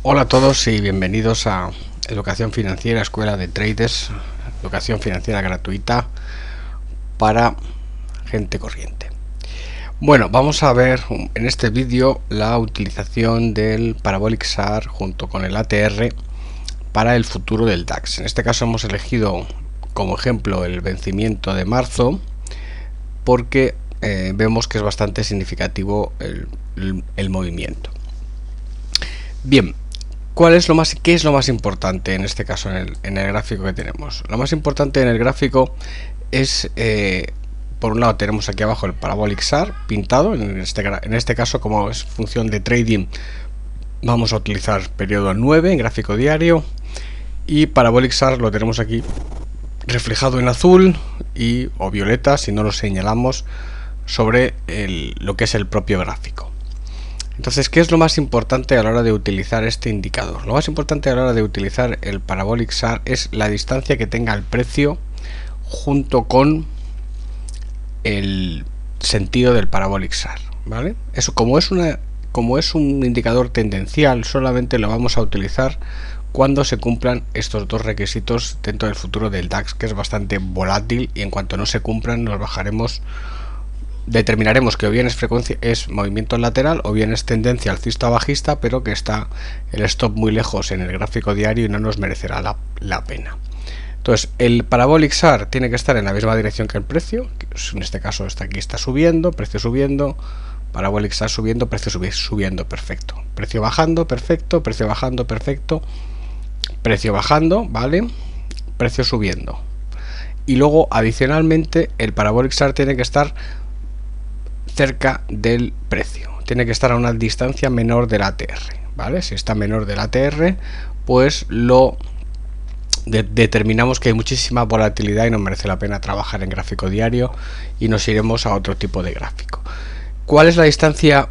Hola a todos y bienvenidos a Educación Financiera, Escuela de Traders, educación financiera gratuita para gente corriente. Bueno, vamos a ver en este vídeo la utilización del Parabolic SAR junto con el ATR para el futuro del DAX. En este caso hemos elegido como ejemplo el vencimiento de marzo porque vemos que es bastante significativo el movimiento. Bien, ¿qué es lo más importante en este caso en el gráfico que tenemos? Lo más importante en el gráfico es, por un lado tenemos aquí abajo el Parabolic SAR pintado, en este caso como es función de trading vamos a utilizar periodo 9 en gráfico diario, y Parabolic SAR lo tenemos aquí reflejado en azul o violeta si no lo señalamos sobre lo que es el propio gráfico. Entonces, ¿qué es lo más importante a la hora de utilizar este indicador? Lo más importante a la hora de utilizar el Parabolic SAR es la distancia que tenga el precio junto con el sentido del Parabolic SAR, ¿vale? Eso, como es un indicador tendencial, solamente lo vamos a utilizar cuando se cumplan estos dos requisitos dentro del futuro del DAX, que es bastante volátil, y en cuanto no se cumplan determinaremos que o bien es movimiento lateral o bien es tendencia alcista o bajista, pero que está el stop muy lejos en el gráfico diario y no nos merecerá la pena. Entonces, el Parabolic SAR tiene que estar en la misma dirección que el precio, que en este caso aquí está subiendo, precio subiendo, Parabolic SAR subiendo, precio subiendo, perfecto. Precio bajando, perfecto, precio bajando, perfecto, precio bajando, ¿vale? Precio subiendo. Y luego, adicionalmente, el Parabolic SAR tiene que estar cerca del precio, tiene que estar a una distancia menor del ATR, ¿vale? Si está menor del ATR, pues determinamos que hay muchísima volatilidad y no merece la pena trabajar en gráfico diario y nos iremos a otro tipo de gráfico. ¿Cuál es la distancia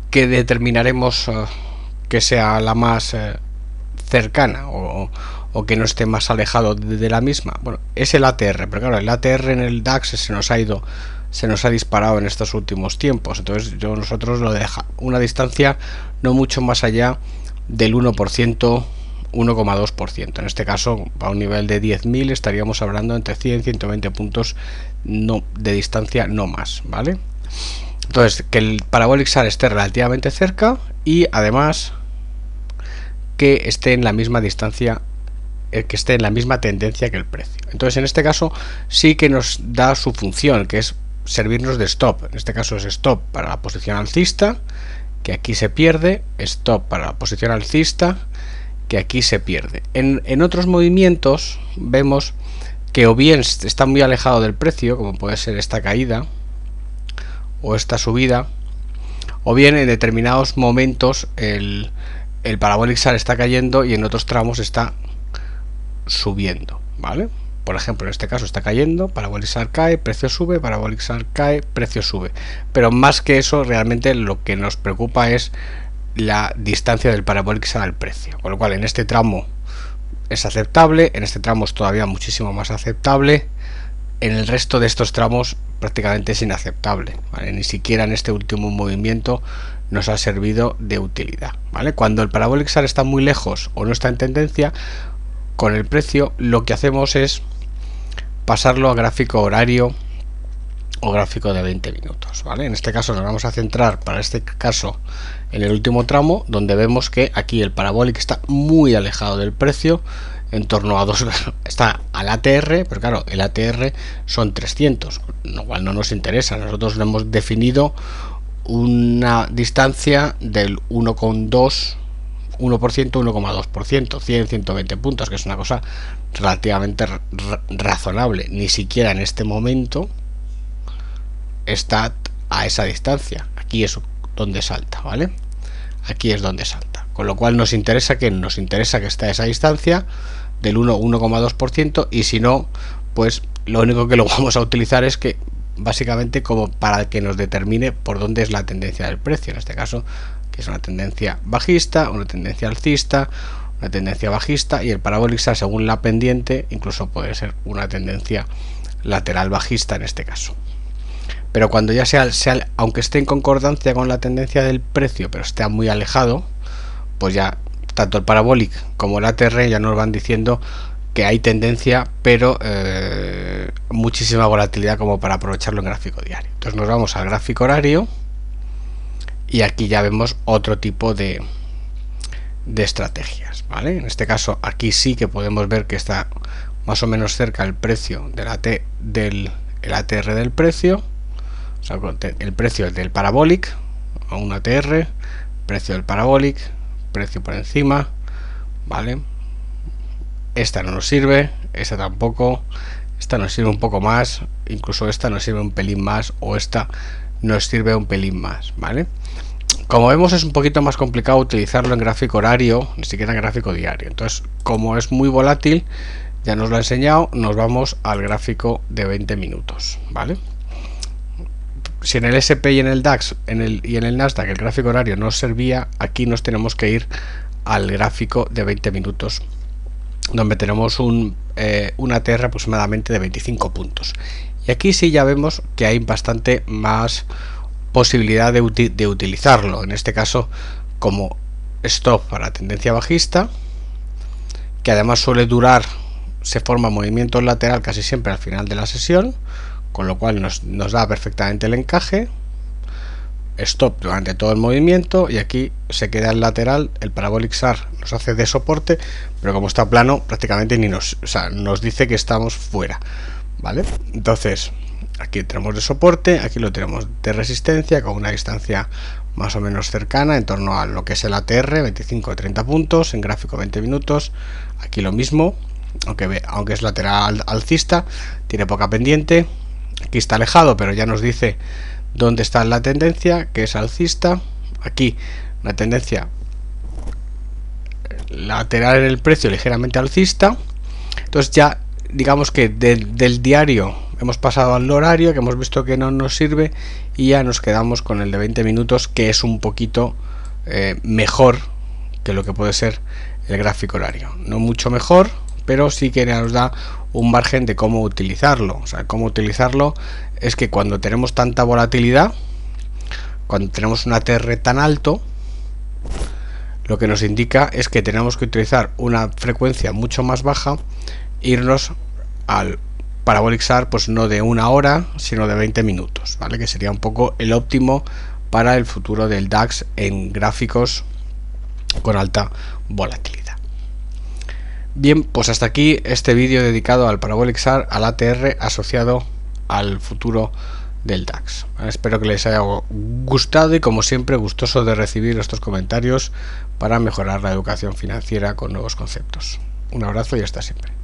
que determinaremos que sea la más cercana o que no esté más alejado de la misma? Bueno, es el ATR, pero claro, el ATR en el DAX se nos ha disparado en estos últimos tiempos. Entonces nosotros lo deja una distancia no mucho más allá del 1%, 1,2%. En este caso, a un nivel de 10.000 estaríamos hablando entre 100 y 120 puntos de distancia, no más, ¿vale? Entonces, que el Parabolic SAR esté relativamente cerca y además que esté en la misma distancia, que esté en la misma tendencia que el precio. Entonces, en este caso sí que nos da su función, que es servirnos de stop. En este caso es stop para la posición alcista, que aquí se pierde, stop para la posición alcista, que aquí se pierde. En otros movimientos vemos que o bien está muy alejado del precio, como puede ser esta caída o esta subida, o bien en determinados momentos el Parabolic SAR está cayendo y en otros tramos está subiendo, ¿vale? Por ejemplo, en este caso está cayendo, Parabolic SAR cae, precio sube, Parabolic SAR cae, precio sube. Pero más que eso, realmente lo que nos preocupa es la distancia del Parabolic SAR al precio. Con lo cual, en este tramo es aceptable, en este tramo es todavía muchísimo más aceptable, en el resto de estos tramos prácticamente es inaceptable, ¿vale? Ni siquiera en este último movimiento nos ha servido de utilidad, ¿vale? Cuando el Parabolic SAR está muy lejos o no está en tendencia con el precio, lo que hacemos es pasarlo a gráfico horario o gráfico de 20 minutos, ¿vale? En este caso nos vamos a centrar para este caso en el último tramo, donde vemos que aquí el Parabolic está muy alejado del precio, en torno a 2, está al ATR, pero claro, el ATR son 300, lo cual no nos interesa. Nosotros le hemos definido una distancia del 1,2%, 1,2%, 100, 120 puntos, que es una cosa relativamente razonable. Ni siquiera en este momento está a esa distancia. Aquí es donde salta, ¿vale? Aquí es donde salta. Con lo cual nos interesa que esté a esa distancia del 1,2%, y si no, pues lo único que lo vamos a utilizar es que básicamente como para que nos determine por dónde es la tendencia del precio. En este caso, que es una tendencia bajista, una tendencia alcista, una tendencia bajista, y el Parabolic SAR, según la pendiente, incluso puede ser una tendencia lateral bajista en este caso. Pero cuando ya sea aunque esté en concordancia con la tendencia del precio, pero esté muy alejado, pues ya tanto el Parabolic como el ATR ya nos van diciendo que hay tendencia, pero muchísima volatilidad como para aprovecharlo en gráfico diario. Entonces nos vamos al gráfico horario y aquí ya vemos otro tipo de estrategias, ¿vale? En este caso aquí sí que podemos ver que está más o menos cerca el precio del ATR del precio, o sea, el precio del Parabolic a un ATR, precio del Parabolic, precio por encima, ¿vale? Esta no nos sirve, esta tampoco, esta nos sirve un poco más, incluso esta nos sirve un pelín más, o esta nos sirve un pelín más, ¿vale? Como vemos, es un poquito más complicado utilizarlo en gráfico horario, ni siquiera en gráfico diario. Entonces, como es muy volátil, ya nos lo he enseñado, nos vamos al gráfico de 20 minutos, ¿vale? Si en el SP y en el DAX y en el Nasdaq el gráfico horario no servía, aquí nos tenemos que ir al gráfico de 20 minutos, donde tenemos un ATR aproximadamente de 25 puntos. Y aquí sí ya vemos que hay bastante más posibilidad de utilizarlo, en este caso como stop para tendencia bajista, que además suele durar, se forma movimiento lateral casi siempre al final de la sesión, con lo cual nos da perfectamente el encaje, stop durante todo el movimiento, y aquí se queda el lateral, el Parabolic SAR nos hace de soporte, pero como está plano prácticamente ni nos dice que estamos fuera, ¿vale? Entonces aquí tenemos de soporte, aquí lo tenemos de resistencia con una distancia más o menos cercana en torno a lo que es el ATR, 25 o 30 puntos en gráfico 20 minutos. Aquí lo mismo, aunque es lateral alcista, tiene poca pendiente. Aquí está alejado, pero ya nos dice dónde está la tendencia, que es alcista. Aquí una tendencia lateral en el precio, ligeramente alcista. Entonces ya digamos que del diario hemos pasado al horario, que hemos visto que no nos sirve, y ya nos quedamos con el de 20 minutos, que es un poquito mejor que lo que puede ser el gráfico horario. No mucho mejor, pero sí que nos da un margen de cómo utilizarlo. O sea, cómo utilizarlo es que cuando tenemos tanta volatilidad, cuando tenemos un ATR tan alto, lo que nos indica es que tenemos que utilizar una frecuencia mucho más baja, irnos al Parabolic SAR, pues no de 1 hora, sino de 20 minutos, ¿vale? Que sería un poco el óptimo para el futuro del DAX en gráficos con alta volatilidad. Bien, pues hasta aquí este vídeo dedicado al Parabolic SAR, al ATR asociado al futuro del DAX. Espero que les haya gustado y, como siempre, gustoso de recibir estos comentarios para mejorar la educación financiera con nuevos conceptos. Un abrazo y hasta siempre.